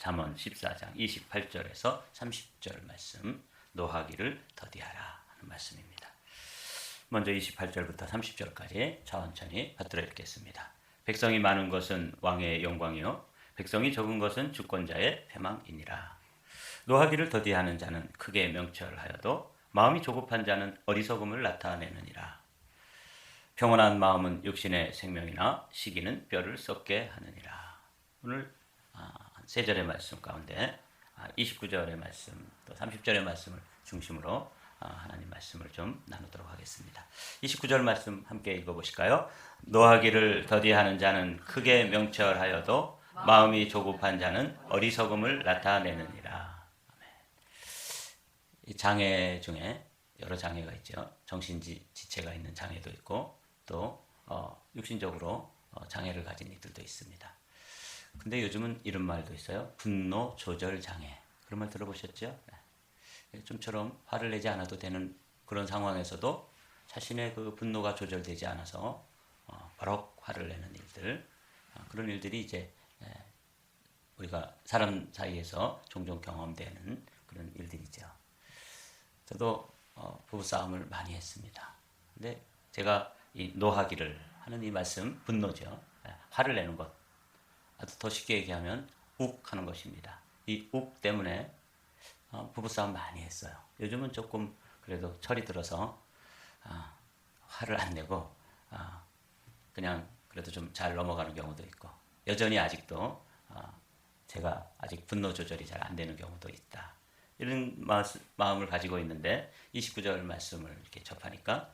잠언 14장 28절에서 30절 말씀, 노하기를 더디하라 하는 말씀입니다. 먼저 28절부터 30절까지 천천히 받들어 읽겠습니다. 백성이 많은 것은 왕의 영광이요 백성이 적은 것은 주권자의 패망이니라. 노하기를 더디하는 자는 크게 명철하여도 마음이 조급한 자는 어리석음을 나타내느니라. 평온한 마음은 육신의 생명이나 시기는 뼈를 썩게 하느니라. 오늘 세 절의 말씀 가운데 29절의 말씀 또 30절의 말씀을 중심으로 하나님 말씀을 좀 나누도록 하겠습니다. 29절 말씀 함께 읽어보실까요? 노하기를 더디하는 자는 크게 명철하여도 마음이 조급한 자는 어리석음을 나타내느니라. 이 장애 중에 여러 장애가 있죠. 정신지체가 있는 장애도 있고 또 육신적으로 장애를 가진 이들도 있습니다. 근데 요즘은 이런 말도 있어요. 분노 조절 장애. 그런 말 들어보셨죠? 네. 좀처럼 화를 내지 않아도 되는 그런 상황에서도 자신의 그 분노가 조절되지 않아서 버럭 화를 내는 일들, 그런 일들이 이제 우리가 사람 사이에서 종종 경험되는 그런 일들이죠. 저도 부부싸움을 많이 했습니다. 근데 제가 이 노하기를 하는 이 말씀, 분노죠. 화를 내는 것. 아주 더 쉽게 얘기하면 욱 하는 것입니다. 이 욱 때문에 부부싸움 많이 했어요. 요즘은 조금 그래도 철이 들어서 화를 안 내고 그냥 그래도 좀 잘 넘어가는 경우도 있고, 여전히 아직도 제가 아직 분노 조절이 잘 안 되는 경우도 있다. 이런 마음을 가지고 있는데 29절 말씀을 이렇게 접하니까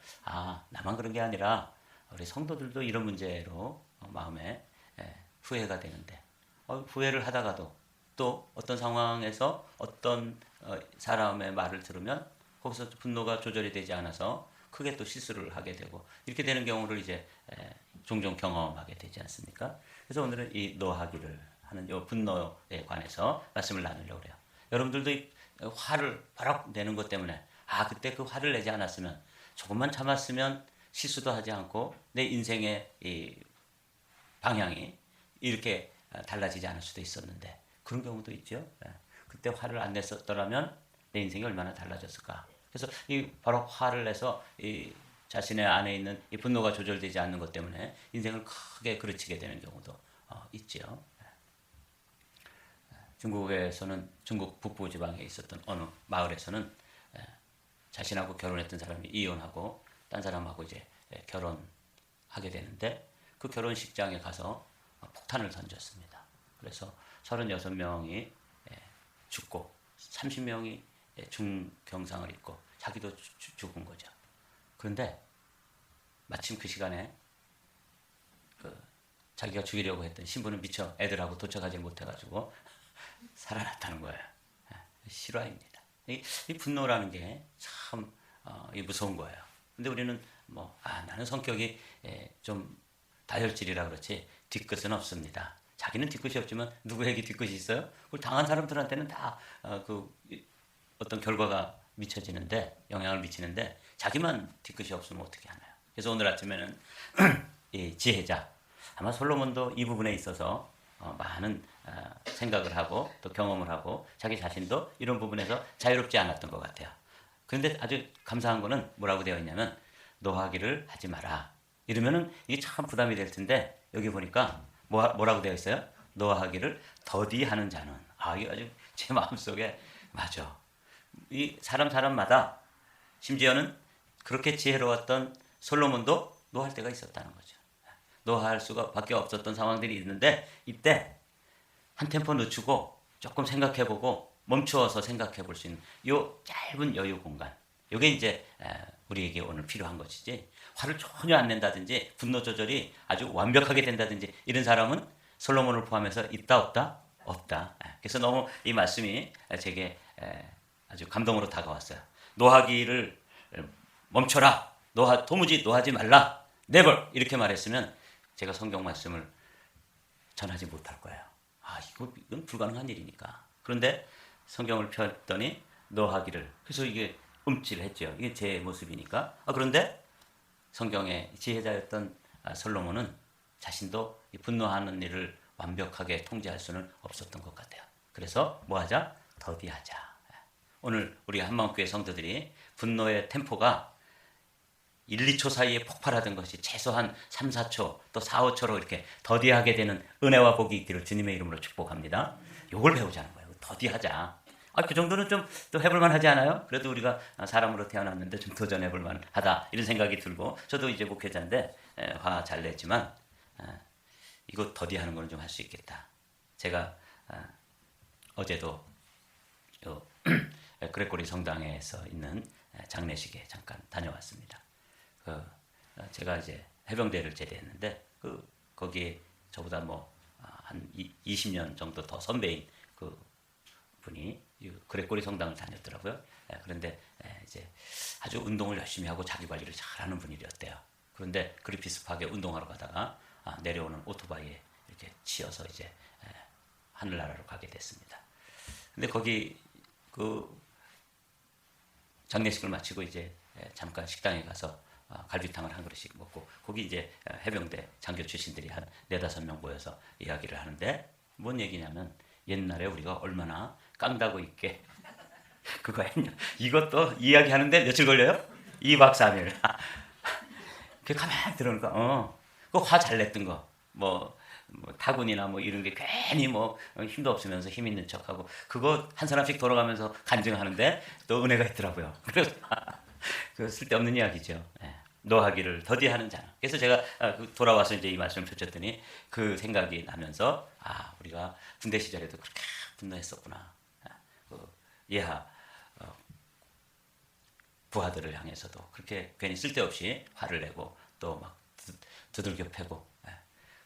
나만 그런 게 아니라 우리 성도들도 이런 문제로 마음에 후회가 되는데, 후회를 하다가도 또 어떤 상황에서 어떤 사람의 말을 들으면 거기서 분노가 조절이 되지 않아서 크게 또 실수를 하게 되고, 이렇게 되는 경우를 이제 종종 경험하게 되지 않습니까? 그래서 오늘은 이 노하기를 하는 이 분노에 관해서 말씀을 나누려고 해요. 여러분들도 이 화를 바락 내는 것 때문에 그때 그 화를 내지 않았으면, 조금만 참았으면 실수도 하지 않고 내 인생의 이 방향이 이렇게 달라지지 않을 수도 있었는데, 그런 경우도 있죠. 그때 화를 안 냈었더라면 내 인생이 얼마나 달라졌을까. 그래서 이 바로 화를 내서 이 자신의 안에 있는 이 분노가 조절되지 않는 것 때문에 인생을 크게 그르치게 되는 경우도 있죠. 중국에서는, 중국 북부 지방에 있었던 어느 마을에서는 자신하고 결혼했던 사람이 이혼하고 딴 사람하고 이제 결혼하게 되는데, 그 결혼식장에 가서 폭탄을 던졌습니다. 그래서 36명이 죽고 30명이 중경상을 입고 자기도 죽은 거죠. 그런데 마침 그 시간에 자기가 죽이려고 했던 신부는 미처 애들하고 도착하지 못해가지고 살아났다는 거예요. 실화입니다. 이 분노라는 게 참 무서운 거예요. 근데 우리는 나는 성격이 좀 다혈질이라 그렇지 뒤끝은 없습니다. 자기는 뒤끝이 없지만 누구에게 뒤끝이 있어요? 그걸 당한 사람들한테는 다 어떤 결과가 미쳐지는데, 영향을 미치는데, 자기만 뒤끝이 없으면 어떻게 하나요? 그래서 오늘 아침에는 이 지혜자, 아마 솔로몬도 이 부분에 있어서 많은 생각을 하고 또 경험을 하고 자기 자신도 이런 부분에서 자유롭지 않았던 것 같아요. 그런데 아주 감사한 거는 뭐라고 되어 있냐면, 노하기를 하지 마라. 이러면은 이게 참 부담이 될 텐데, 여기 보니까 뭐라고 되어 있어요? 노하기를 더디하는 자는. 이게 아주 제 마음속에 맞아. 이 사람마다, 심지어는 그렇게 지혜로웠던 솔로몬도 노할 때가 있었다는 거죠. 노할 수가 밖에 없었던 상황들이 있는데, 이때 한 템포 늦추고 조금 생각해보고 멈추어서 생각해볼 수 있는 요 짧은 여유 공간, 요게 이제 우리에게 오늘 필요한 것이지, 화를 전혀 안 낸다든지 분노 조절이 아주 완벽하게 된다든지 이런 사람은 솔로몬을 포함해서 있다 없다? 없다. 그래서 너무 이 말씀이 제게 아주 감동으로 다가왔어요. 노하기를 멈춰라. 도무지 노하지 말라. never 이렇게 말했으면 제가 성경 말씀을 전하지 못할 거예요. 이건 불가능한 일이니까. 그런데 성경을 폈더니 노하기를, 그래서 이게 움찔했죠. 이게 제 모습이니까. 그런데 성경의 지혜자였던 솔로몬은 자신도 이 분노하는 일을 완벽하게 통제할 수는 없었던 것 같아요. 그래서 뭐 하자? 더디하자. 오늘 우리 한마음교회 성도들이 분노의 템포가 1, 2초 사이에 폭발하던 것이 최소한 3, 4초 또 4, 5초로 이렇게 더디하게 되는 은혜와 복이 있기를 주님의 이름으로 축복합니다. 요걸 배우자는 거예요. 더디하자. 그 정도는 좀 또 해볼만 하지 않아요? 그래도 우리가 사람으로 태어났는데 좀 도전해볼만 하다 이런 생각이 들고, 저도 이제 목회자인데 화 잘 냈지만 이거 더디하는 거는 좀 할 수 있겠다. 제가 어제도 그레고리 성당에서 있는 장례식에 잠깐 다녀왔습니다. 제가 이제 해병대를 제대했는데 거기에 저보다 한 20년 정도 더 선배인 그 분이 그레고리 성당을 다녔더라고요. 그런데 이제 아주 운동을 열심히 하고 자기 관리를 잘하는 분이었대요. 그런데 그리피스 파크에 운동하러 가다가 내려오는 오토바이에 이렇게 치여서 이제 하늘나라로 가게 됐습니다. 근데 거기 그 장례식을 마치고 이제 잠깐 식당에 가서 갈비탕을 한 그릇씩 먹고, 거기 이제 해병대 장교 출신들이 한 4-5명 모여서 이야기를 하는데, 뭔 얘기냐면 옛날에 우리가 얼마나 깡다구 있게 그거 했냐. 이것도 이야기하는데 며칠 걸려요? 2박 3일. 그 가만히 들으니까 그 화 잘 냈던 거, 뭐 타군이나 이런 게 괜히 힘도 없으면서 힘 있는 척하고, 그거 한 사람씩 돌아가면서 간증하는데 또 은혜가 있더라고요. 그래서 그 쓸데없는 이야기죠. 노하기를 더디하는 자는. 그래서 제가 돌아와서 이제 이 말씀을 펼쳤더니 그 생각이 나면서 우리가 군대 시절에도 그렇게 분노했었구나. 예하 부하들을 향해서도 그렇게 괜히 쓸데없이 화를 내고 또 막 두들겨 패고,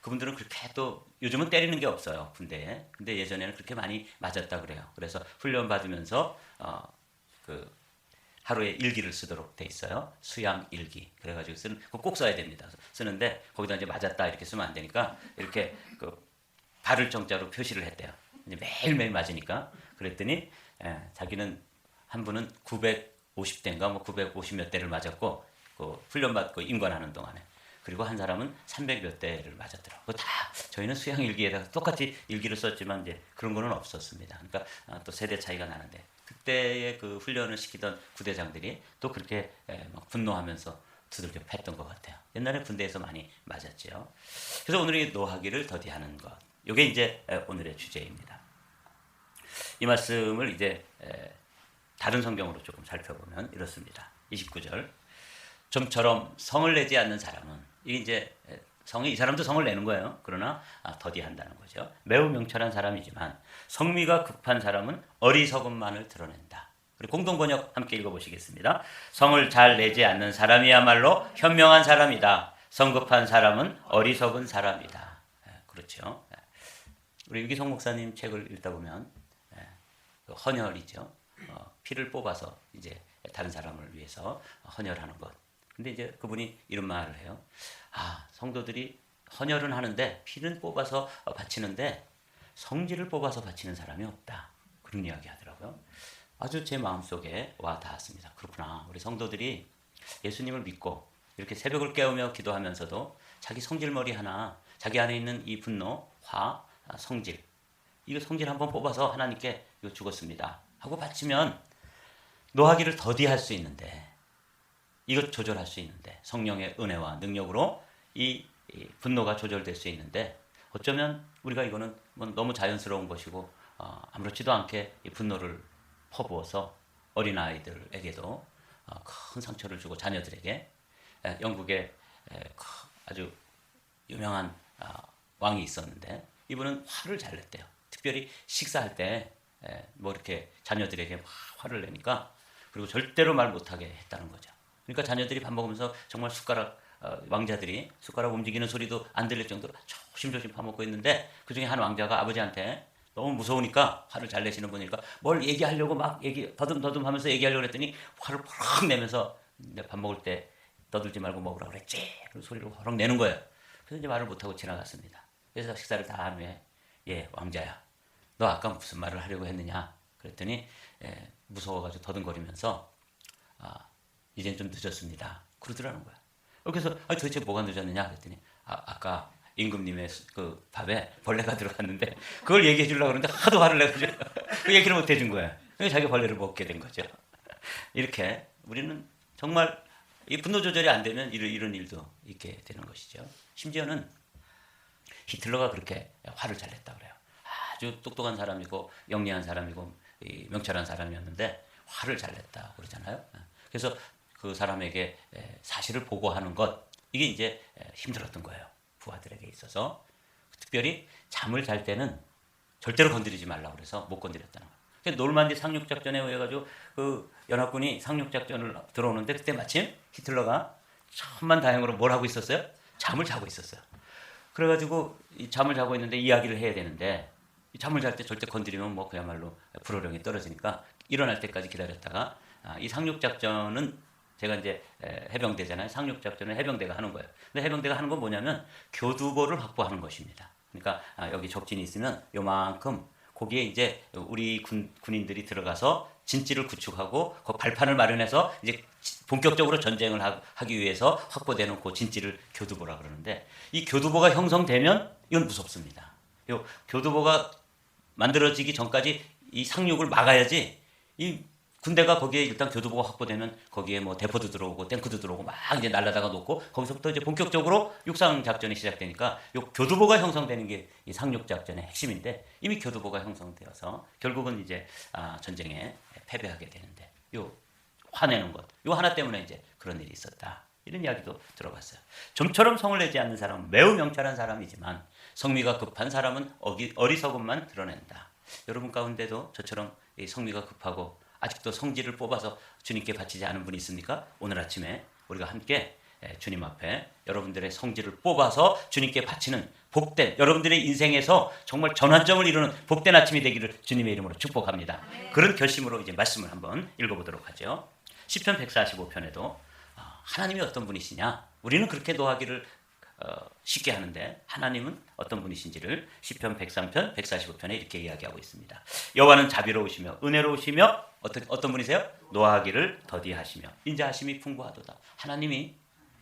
그분들은 그렇게 또 요즘은 때리는 게 없어요, 군대에. 근데 예전에는 그렇게 많이 맞았다 그래요. 그래서 훈련 받으면서 그 하루에 일기를 쓰도록 돼 있어요. 수양 일기. 그래가지고 그거 꼭 써야 됩니다. 쓰는데 거기다 이제 맞았다 이렇게 쓰면 안 되니까 이렇게 그 발을 정자로 표시를 했대요. 이제 매일매일 맞으니까. 그랬더니 자기는 한 분은 950대인가 950몇 대를 맞았고, 그 훈련 받고 임관하는 동안에. 그리고 한 사람은 300몇 대를 맞았더라고요. 다 저희는 수양 일기에다가 똑같이 일기를 썼지만 이제 그런 거는 없었습니다. 그러니까 또 세대 차이가 나는데, 그때의 그 훈련을 시키던 부대장들이 또 그렇게 막 분노하면서 두들겨 팼던 것 같아요. 옛날에 군대에서 많이 맞았죠. 그래서 오늘이 노하기를 더디하는 것, 이게 이제 오늘의 주제입니다. 이 말씀을 이제 다른 성경으로 조금 살펴보면 이렇습니다. 29절. 좀처럼 성을 내지 않는 사람은, 이게 이제 이 사람도 성을 내는 거예요. 그러나 더디한다는 거죠. 매우 명철한 사람이지만 성미가 급한 사람은 어리석음만을 드러낸다. 그리고 공동번역 함께 읽어보시겠습니다. 성을 잘 내지 않는 사람이야말로 현명한 사람이다. 성급한 사람은 어리석은 사람이다. 그렇죠. 우리 유기성 목사님 책을 읽다 보면 헌혈이죠. 피를 뽑아서 이제 다른 사람을 위해서 헌혈하는 것. 근데 이제 그분이 이런 말을 해요. 성도들이 헌혈은 하는데 피는 뽑아서 바치는데 성질을 뽑아서 바치는 사람이 없다. 그런 이야기 하더라고요. 아주 제 마음속에 와 닿았습니다. 그렇구나. 우리 성도들이 예수님을 믿고 이렇게 새벽을 깨우며 기도하면서도 자기 성질머리 하나, 자기 안에 있는 이 분노, 화, 성질, 이거 성질 한번 뽑아서 하나님께 이거 죽었습니다 하고 바치면 노하기를 더디할 수 있는데, 이것 조절할 수 있는데, 성령의 은혜와 능력으로 이 분노가 조절될 수 있는데, 어쩌면 우리가 이거는 너무 자연스러운 것이고 아무렇지도 않게 이 분노를 퍼부어서 어린아이들에게도 큰 상처를 주고, 자녀들에게. 영국에 아주 유명한 왕이 있었는데 이분은 화를 잘 냈대요. 특별히 식사할 때 이렇게 자녀들에게 막 화를 내니까, 그리고 절대로 말 못하게 했다는 거죠. 그러니까 자녀들이 밥 먹으면서 정말 왕자들이 숟가락 움직이는 소리도 안 들릴 정도로 조심조심 파먹고 있는데, 그 중에 한 왕자가 아버지한테 너무 무서우니까, 화를 잘 내시는 분이니까 뭘 얘기하려고 막 더듬더듬 하면서 얘기하려고 했더니 화를 펄럭 내면서 밥 먹을 때 떠들지 말고 먹으라고 그랬지. 그런 소리를 펄럭 내는 거예요. 그래서 이제 말을 못하고 지나갔습니다. 그래서 식사를 다 한 후에, 왕자야, 너 아까 무슨 말을 하려고 했느냐? 그랬더니 무서워가지고 더듬거리면서 이젠 좀 늦었습니다. 그러더라는 거야. 그래서 도대체 뭐가 늦었느냐? 그랬더니 아까 임금님의 그 밥에 벌레가 들어갔는데 그걸 얘기해 주려고 그러는데 하도 화를 내가지고 그 얘기를 못 해준 거야. 그래서 자기 벌레를 먹게 된 거죠. 이렇게 우리는 정말 이 분노 조절이 안 되면 이런 일도 있게 되는 것이죠. 심지어는 히틀러가 그렇게 화를 잘 냈다 그래요. 아주 똑똑한 사람이고 영리한 사람이고 명철한 사람이었는데 화를 잘 냈다 그러잖아요. 그래서 그 사람에게 사실을 보고하는 것 이게 이제 힘들었던 거예요. 부하들에게 있어서 특별히 잠을 잘 때는 절대로 건드리지 말라고 그래서 못 건드렸다는 거예요. 그래서 노르만디 상륙작전에 의해 가지고 그 연합군이 상륙작전을 들어오는데 그때 마침 히틀러가 천만다행으로 뭘 하고 있었어요? 잠을 자고 있었어요. 그래가지고 잠을 자고 있는데 이야기를 해야 되는데 잠을 잘 때 절대 건드리면 뭐 그야말로 불호령이 떨어지니까 일어날 때까지 기다렸다가 이 상륙작전은 제가 이제 해병대잖아요. 상륙작전은 해병대가 하는 거예요. 근데 해병대가 하는 건 뭐냐면 교두보를 확보하는 것입니다. 그러니까 여기 적진이 있으면 요만큼 거기에 이제 우리 군인들이 들어가서 진지를 구축하고 그 발판을 마련해서 이제 본격적으로 전쟁을 하기 위해서 확보되는 그 진지를 교두보라 그러는데 이 교두보가 형성되면 이건 무섭습니다. 이 교두보가 만들어지기 전까지 이 상륙을 막아야지 이 군대가 거기에 일단 교두보가 확보되면 거기에 뭐 대포도 들어오고 탱크도 들어오고 막 이제 날라다가 놓고 거기서부터 이제 본격적으로 육상 작전이 시작되니까 요 교두보가 형성되는 게 이 상륙 작전의 핵심인데 이미 교두보가 형성되어서 결국은 이제 전쟁에 패배하게 되는데 요 화내는 것, 요 하나 때문에 이제 그런 일이 있었다. 이런 이야기도 들어봤어요. 좀처럼 성을 내지 않는 사람은 매우 명철한 사람이지만 성미가 급한 사람은 어리석음만 드러낸다. 여러분 가운데도 저처럼 이 성미가 급하고 아직도 성질을 뽑아서 주님께 바치지 않은 분이 있습니까? 오늘 아침에 우리가 함께 주님 앞에 여러분들의 성질을 뽑아서 주님께 바치는 복된 여러분들의 인생에서 정말 전환점을 이루는 복된 아침이 되기를 주님의 이름으로 축복합니다. 그런 결심으로 이제 말씀을 한번 읽어보도록 하죠. 시편 145편에도 하나님이 어떤 분이시냐? 우리는 그렇게 노하기를 쉽게 하는데 하나님은 어떤 분이신지를 시편 103편, 145편에 이렇게 이야기하고 있습니다. 여호와는 자비로우시며 은혜로우시며 어떤 분이세요? 노하기를 더디하시며 인자하심이 풍부하도다.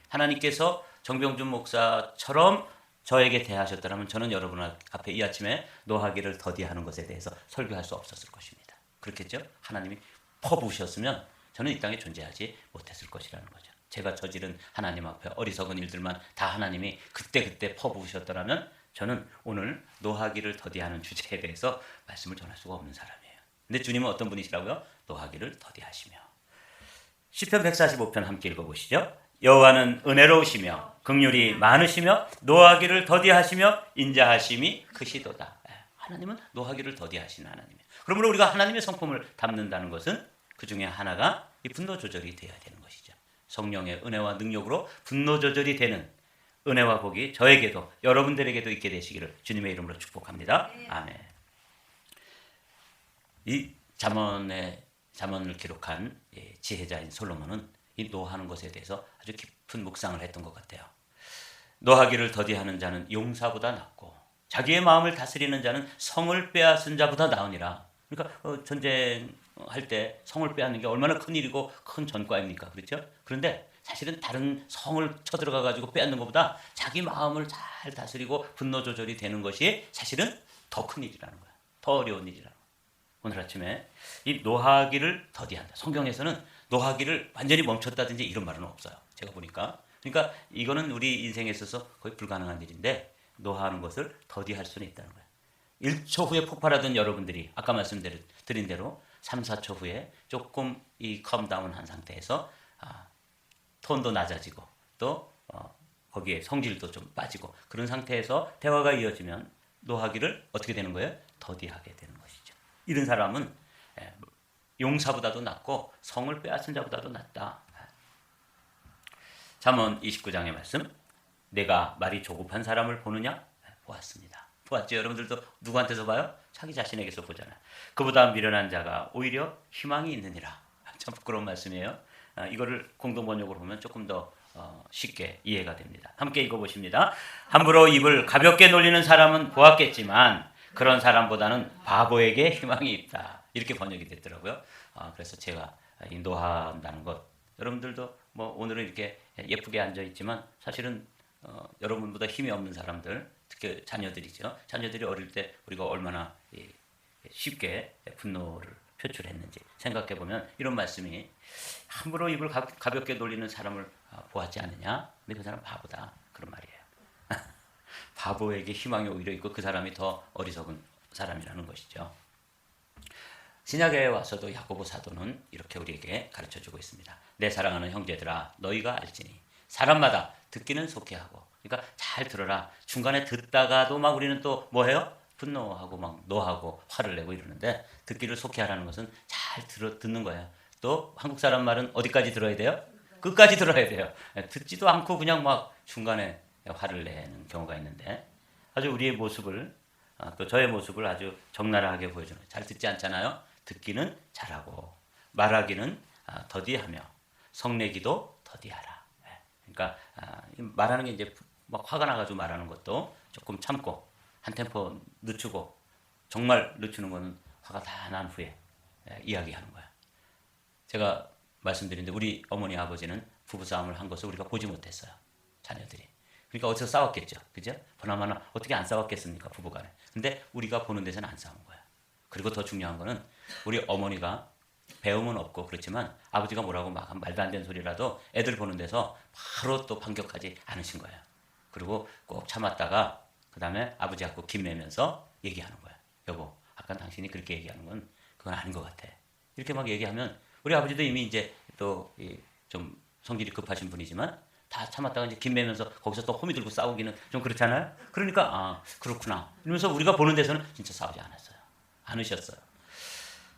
하나님께서 정병준 목사처럼 저에게 대하셨더라면 저는 여러분 앞에 이 아침에 노하기를 더디하는 것에 대해서 설교할 수 없었을 것입니다. 그렇겠죠? 하나님이 퍼부으셨으면 저는 이 땅에 존재하지 못했을 것이라는 거죠. 제가 저지른 하나님 앞에 어리석은 일들만 다 하나님이 그때 퍼부으셨더라면 저는 오늘 노하기를 더디하는 주제에 대해서 말씀을 전할 수가 없는 사람이에요. 근데 주님은 어떤 분이시라고요? 노하기를 더디하시며. 시편 145편 함께 읽어보시죠. 여호와는 은혜로우시며 긍휼이 많으시며 노하기를 더디하시며 인자하심이 크시도다. 하나님은 노하기를 더디하시는 하나님이에요. 그러므로 우리가 하나님의 성품을 담는다는 것은 그 중에 하나가 이 분노 조절이 되어야 되는 것이죠. 성령의 은혜와 능력으로 분노 조절이 되는 은혜와 복이 저에게도 여러분들에게도 있게 되시기를 주님의 이름으로 축복합니다. 아멘. 이 잠언을 기록한 지혜자인 솔로몬은 이 노하는 것에 대해서 아주 깊은 묵상을 했던 것 같아요. 노하기를 더디하는 자는 용사보다 낫고 자기의 마음을 다스리는 자는 성을 빼앗은 자보다 나으니라. 그러니까 전쟁할 때 성을 빼앗는 게 얼마나 큰 일이고 큰 전과입니까? 그렇죠? 그런데 사실은 다른 성을 쳐들어가 가지고 빼앗는 것보다 자기 마음을 잘 다스리고 분노 조절이 되는 것이 사실은 더 큰 일이라는 거야. 더 어려운 일이라는 거야. 오늘 아침에 이 노하기를 더디한다. 성경에서는 노하기를 완전히 멈췄다든지 이런 말은 없어요. 제가 보니까. 그러니까 이거는 우리 인생에 있어서 거의 불가능한 일인데 노하는 것을 더디할 수는 있다는 거예요. 1초 후에 폭발하던 여러분들이 아까 말씀드린 대로 3, 4초 후에 조금 이 컴다운한 상태에서 톤도 낮아지고 또 거기에 성질도 좀 빠지고 그런 상태에서 대화가 이어지면 노하기를 어떻게 되는 거예요? 더디하게 되는 것이죠. 이런 사람은 용사보다도 낫고 성을 빼앗은 자보다도 낫다. 잠언 29장의 말씀. 내가 말이 조급한 사람을 보느냐? 보았습니다. 보았죠? 여러분들도 누구한테서 봐요? 자기 자신에게서 보잖아요. 그보다 미련한 자가 오히려 희망이 있느니라. 참 부끄러운 말씀이에요. 이거를 공동번역으로 보면 조금 더 쉽게 이해가 됩니다. 함께 읽어보십니다. 함부로 입을 가볍게 놀리는 사람은 보았겠지만 그런 사람보다는 바보에게 희망이 있다. 이렇게 번역이 됐더라고요. 그래서 제가 인도한다는 것 여러분들도 뭐 오늘은 이렇게 예쁘게 앉아 있지만 사실은 여러분보다 힘이 없는 사람들, 특히 자녀들이죠. 자녀들이 어릴 때 우리가 얼마나 쉽게 분노를 표출했는지 생각해 보면 이런 말씀이 함부로 입을 가볍게 돌리는 사람을 보았지 않느냐? 근데 그 사람 바보다 그런 말이에요. 바보에게 희망이 오히려 있고 그 사람이 더 어리석은 사람이라는 것이죠. 신약에 와서도 야고보 사도는 이렇게 우리에게 가르쳐주고 있습니다. 내 사랑하는 형제들아 너희가 알지니 사람마다 듣기는 속히하고, 그러니까 잘 들어라. 중간에 듣다가도 막 우리는 또 뭐해요? 분노하고 막 노하고 화를 내고 이러는데 듣기를 속히하라는 것은 잘 듣는 거예요. 또 한국 사람 말은 어디까지 들어야 돼요? 끝까지 들어야 돼요. 듣지도 않고 그냥 막 중간에 화를 내는 경우가 있는데 아주 우리의 모습을 또 저의 모습을 아주 적나라하게 보여주는 거예요. 잘 듣지 않잖아요. 듣기는 잘하고 말하기는 더디하며 성내기도 더디하라. 그러니까 말하는 게 이제 막 화가 나가지고 말하는 것도 조금 참고 한 템포 늦추고, 정말 늦추는 거는 화가 다 난 후에 이야기하는 거야. 제가 말씀드린데 우리 어머니 아버지는 부부싸움을 한 것을 우리가 보지 못했어요. 자녀들이. 그러니까 어디서 싸웠겠죠. 그죠? 보나마나 어떻게 안 싸웠겠습니까? 부부간에. 근데 우리가 보는 데서는 안 싸운 거야. 그리고 더 중요한 거는 우리 어머니가 배움은 없고 그렇지만 아버지가 뭐라고 막 말도 안 되는 소리라도 애들 보는 데서 바로 또 반격하지 않으신 거예요. 그리고 꼭 참았다가 그 다음에 아버지하고 김매면서 얘기하는 거야. 여보, 아까 당신이 그렇게 얘기하는 건 그건 아닌 것 같아. 이렇게 막 얘기하면 우리 아버지도 이미 이제 또 좀 성질이 급하신 분이지만 다 참았다가 이제 김매면서 거기서 또 호미 들고 싸우기는 좀 그렇잖아요. 그러니까 그렇구나 이러면서 우리가 보는 데서는 진짜 싸우지 않았어요. 않으셨어요.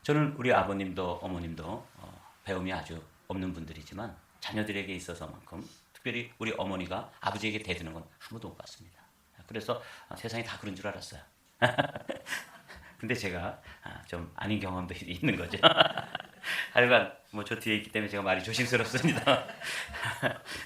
저는 우리 아버님도 어머님도 배움이 아주 없는 분들이지만 자녀들에게 있어서만큼 특별히 우리 어머니가 아버지에게 대드는 건 한 번도 못 봤습니다. 그래서 세상이 다 그런 줄 알았어요. 근데 제가 좀 아닌 경험도 있는 거죠. 하여간 뭐 저 뒤에 있기 때문에 제가 말이 조심스럽습니다.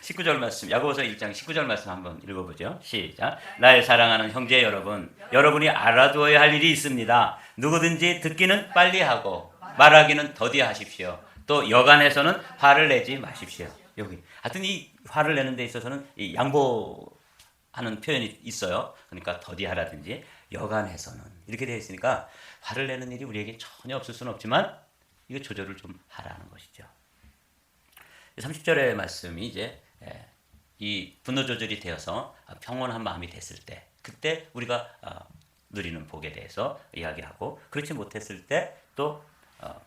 19절 말씀, 야고보서 1장 19절 말씀 한번 읽어보죠. 시작. 나의 사랑하는 형제 여러분, 여러분이 알아두어야 할 일이 있습니다. 누구든지 듣기는 빨리 하고 말하기는 더디 하십시오. 또 여간해서는 화를 내지 마십시오. 여기 하여튼 이 화를 내는 데 있어서는 이 양보하는 표현이 있어요. 그러니까 더디하라든지 여간해서는 이렇게 되어 있으니까 화를 내는 일이 우리에게 전혀 없을 수는 없지만 이거 조절을 좀 하라는 것이죠. 30절의 말씀이 이제 이 분노 조절이 되어서 평온한 마음이 됐을 때, 그때 우리가 누리는 복에 대해서 이야기하고, 그렇지 못했을 때 또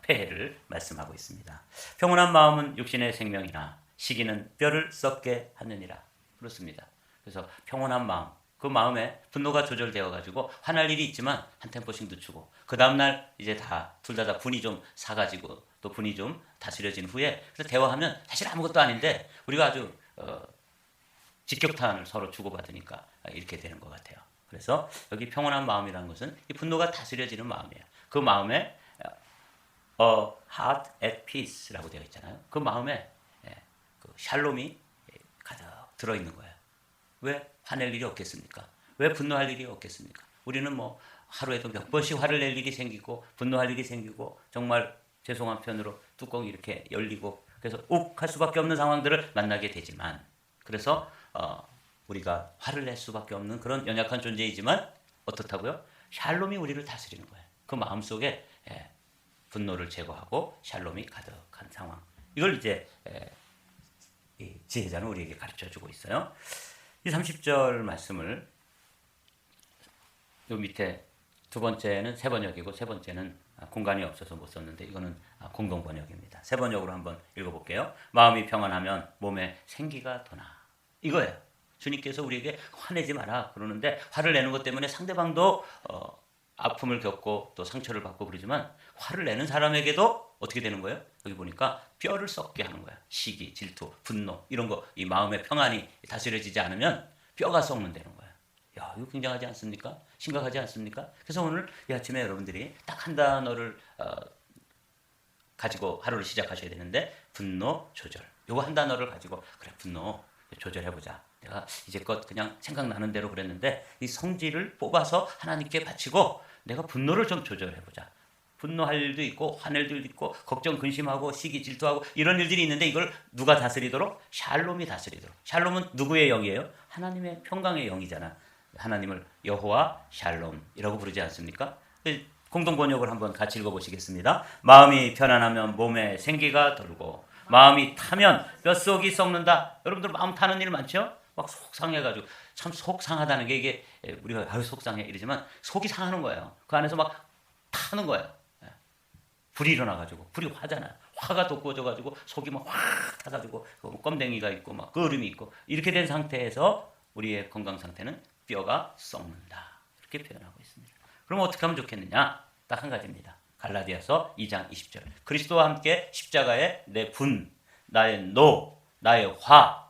폐해를 말씀하고 있습니다. 평온한 마음은 육신의 생명이나 시기는 뼈를 썩게 하느니라. 그렇습니다. 그래서 평온한 마음, 그 마음에 분노가 조절되어 가지고 화날 일이 있지만 한 템포씩 늦추고 그 다음날 이제 둘 다 분이 좀 사가지고 또 분이 좀 다스려진 후에 그래서 대화하면 사실 아무것도 아닌데 우리가 아주 직격탄을 서로 주고받으니까 이렇게 되는 것 같아요. 그래서 여기 평온한 마음이라는 것은 이 분노가 다스려지는 마음이에요. 그 마음에 heart at peace라고 되어 있잖아요. 그 마음에 그 샬롬이 가득 들어있는 거예요. 왜 화낼 일이 없겠습니까? 왜 분노할 일이 없겠습니까? 우리는 뭐 하루에도 몇 번씩 화를 낼 일이 생기고 분노할 일이 생기고 정말 죄송한 편으로 뚜껑이 이렇게 열리고 그래서 욱할 수밖에 없는 상황들을 만나게 되지만, 그래서 우리가 화를 낼 수밖에 없는 그런 연약한 존재이지만 어떻다고요? 샬롬이 우리를 다스리는 거예요. 그 마음속에 분노를 제거하고 샬롬이 가득한 상황. 이걸 이제 이 지혜자는 우리에게 가르쳐주고 있어요. 이 30절 말씀을 요 밑에 두 번째는 세 번역이고 세 번째는 공간이 없어서 못 썼는데 이거는 공동 번역입니다. 세 번역으로 한번 읽어볼게요. 마음이 평안하면 몸에 생기가 도나. 이거예요. 주님께서 우리에게 화내지 마라 그러는데 화를 내는 것 때문에 상대방도 아픔을 겪고 또 상처를 받고 그러지만 화를 내는 사람에게도 어떻게 되는 거예요? 여기 보니까 뼈를 썩게 하는 거야. 시기, 질투, 분노 이런 거, 이 마음의 평안이 다스려지지 않으면 뼈가 썩는다는 거야. 야, 이거 굉장하지 않습니까? 심각하지 않습니까? 그래서 오늘 이 아침에 여러분들이 딱 한 단어를 가지고 하루를 시작하셔야 되는데 분노 조절. 요거 한 단어를 가지고 그래 분노 조절해보자. 내가 이제껏 그냥 생각나는 대로 그랬는데 이 성질을 뽑아서 하나님께 바치고 내가 분노를 좀 조절해보자. 분노할 일도 있고 화낼 일도 있고 걱정 근심하고 시기 질투하고 이런 일들이 있는데 이걸 누가 다스리도록? 샬롬이 다스리도록. 샬롬은 누구의 영이에요? 하나님의 평강의 영이잖아. 하나님을 여호와 샬롬이라고 부르지 않습니까? 공동 번역을 한번 같이 읽어보시겠습니다. 마음이 편안하면 몸에 생기가 돌고 마음이 타면 뼛속이 썩는다. 여러분들 마음 타는 일 많죠? 막 속상해가지고 참 속상하다는 게 이게 우리가 아유 속상해 이러지만 속이 상하는 거예요. 그 안에서 막 타는 거예요. 불이 일어나가지고 불이 화잖아요. 화가 돋구어져가지고 속이 막 확 타가지고 껌댕이가 있고 막 거름이 있고 이렇게 된 상태에서 우리의 건강 상태는 뼈가 썩는다. 이렇게 표현하고 있습니다. 그럼 어떻게 하면 좋겠느냐? 딱 한 가지입니다. 갈라디아서 2장 20절. 그리스도와 함께 십자가에 내 분, 나의 노, 나의 화,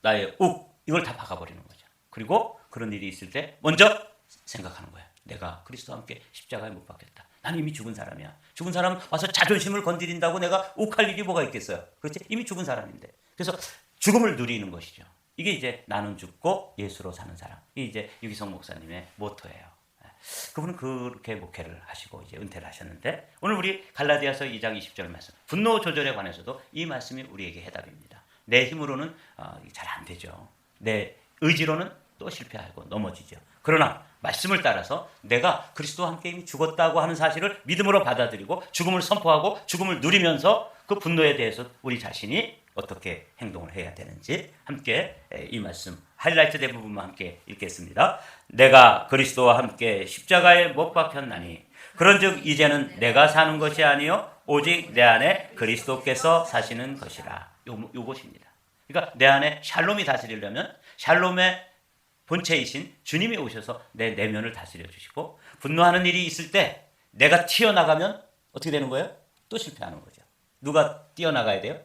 나의 욱 이걸 다 박아버리는 거죠. 그리고 그런 일이 있을 때 먼저 생각하는 거예요. 내가 그리스도와 함께 십자가에 못 박혔다. 난 이미 죽은 사람이야. 죽은 사람 와서 자존심을 건드린다고 내가 욱할 일이 뭐가 있겠어요. 그렇지? 이미 죽은 사람인데. 그래서 죽음을 누리는 것이죠. 이게 이제 나는 죽고 예수로 사는 사람. 이게 이제 유기성 목사님의 모토예요. 그분은 그렇게 목회를 하시고 이제 은퇴를 하셨는데 오늘 우리 갈라디아서 2장 20절 말씀 분노 조절에 관해서도 이 말씀이 우리에게 해답입니다. 내 힘으로는 잘 안 되죠. 내 의지로는 또 실패하고 넘어지죠. 그러나 말씀을 따라서 내가 그리스도와 함께 이미 죽었다고 하는 사실을 믿음으로 받아들이고 죽음을 선포하고 죽음을 누리면서 그 분노에 대해서 우리 자신이 어떻게 행동을 해야 되는지 함께 이 말씀 하이라이트 대부분만 함께 읽겠습니다. 내가 그리스도와 함께 십자가에 못 박혔나니 그런즉 이제는 내가 사는 것이 아니요 오직 내 안에 그리스도께서 사시는 것이라. 요것입니다. 그러니까 내 안에 샬롬이 다스리려면 샬롬의 본체이신 주님이 오셔서 내 내면을 다스려 주시고 분노하는 일이 있을 때 내가 튀어나가면 어떻게 되는 거예요? 또 실패하는 거죠. 누가 뛰어나가야 돼요?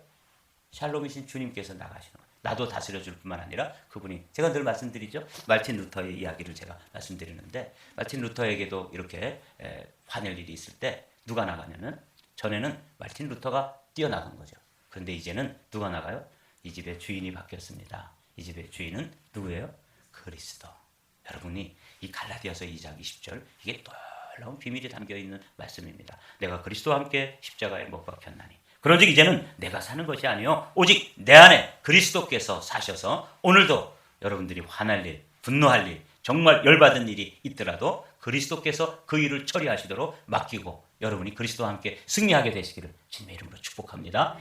샬롬이신 주님께서 나가시는 거예요. 나도 다스려 줄 뿐만 아니라 그분이 제가 늘 말씀드리죠. 말틴 루터의 이야기를 제가 말씀드리는데 말틴 루터에게도 이렇게 화낼 일이 있을 때 누가 나가냐면 전에는 말틴 루터가 뛰어나간 거죠. 그런데 이제는 누가 나가요? 이 집의 주인이 바뀌었습니다. 이 집의 주인은 누구예요? 그리스도. 여러분이 이 갈라디아서 2장 20절 이게 놀라운 비밀이 담겨있는 말씀입니다. 내가 그리스도와 함께 십자가에 못 박혔나니 그런즉 이제는 내가 사는 것이 아니요 오직 내 안에 그리스도께서 사셔서 오늘도 여러분들이 화날 일, 분노할 일, 정말 열받은 일이 있더라도 그리스도께서 그 일을 처리하시도록 맡기고 여러분이 그리스도와 함께 승리하게 되시기를 주님의 이름으로 축복합니다.